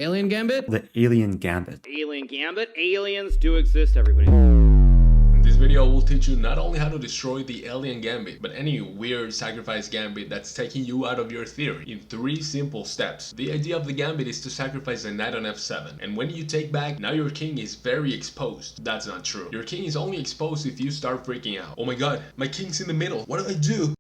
Alien Gambit? The Alien Gambit. Alien Gambit? Aliens do exist, everybody. In this video, I will teach you not only how to destroy the Alien Gambit, but any weird sacrifice gambit that's taking you out of your theory in 3 simple steps. The idea of the gambit is to sacrifice a knight on f7, and when you take back, now your king is very exposed. That's not true. Your king is only exposed if you start freaking out. Oh my god, my king's in the middle, what do I do?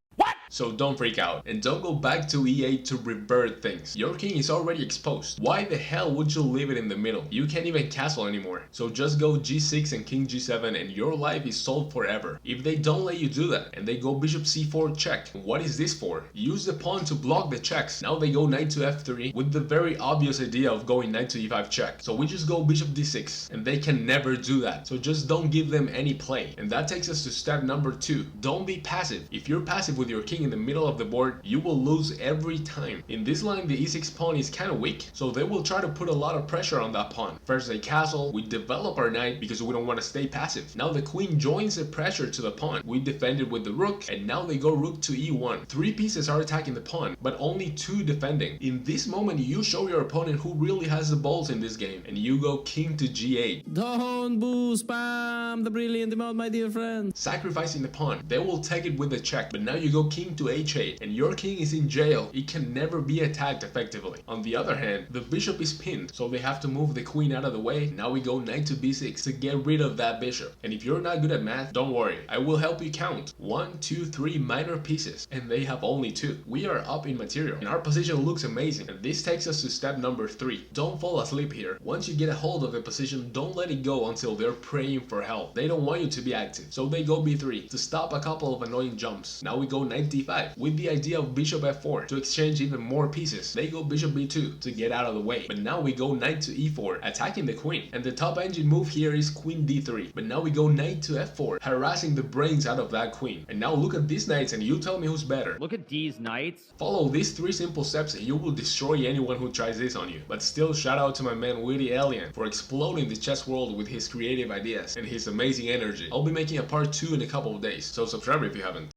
So don't freak out, and don't go back to e8 to revert things. Your king is already exposed. Why the hell would you leave it in the middle? You can't even castle anymore. So just go g6 and king g7 and your life is solved forever. If they don't let you do that, and they go bishop c4 check, what is this for? Use the pawn to block the checks. Now they go knight to f3 with the very obvious idea of going knight to e5 check. So we just go bishop d6, and they can never do that. So just don't give them any play. And that takes us to step number 2. Don't be passive. If you're passive with your king in the middle of the board, you will lose every time. In this line, the e6 pawn is kind of weak, so they will try to put a lot of pressure on that pawn. First they castle, we develop our knight because we don't want to stay passive. Now the queen joins the pressure to the pawn. We defend it with the rook, and now they go rook to e1. 3 pieces are attacking the pawn, but only 2 defending. In this moment, you show your opponent who really has the balls in this game, and you go king to g8. Don't boo spam the brilliant amount, my dear friend. Sacrificing the pawn. They will take it with the check, but now you go king to h8, and your king is in jail. It can never be attacked effectively. On the other hand, the bishop is pinned, so they have to move the queen out of the way. Now we go knight to b6 to get rid of that bishop. And if you're not good at math, don't worry, I will help you count 1, 2, 3 minor pieces, and they have only 2. We are up in material, and our position looks amazing. And this takes us to step number 3. Don't fall asleep here. Once you get a hold of the position, don't let it go until they're praying for help. They don't want you to be active, so they go b3 to stop a couple of annoying jumps. Now we go knight d5 with the idea of bishop f4 to exchange even more pieces. They go bishop b2 to get out of the way, but now we go knight to e4 attacking the queen, and the top engine move here is queen d3, but now we go knight to f4 harassing the brains out of that queen. And now look at these knights and you tell me who's better. Look at these knights. Follow these 3 simple steps and you will destroy anyone who tries this on you. But still, shout out to my man Witty Alien for exploding the chess world with his creative ideas and his amazing energy. I'll be making a part 2 in a couple of days, so subscribe if you haven't.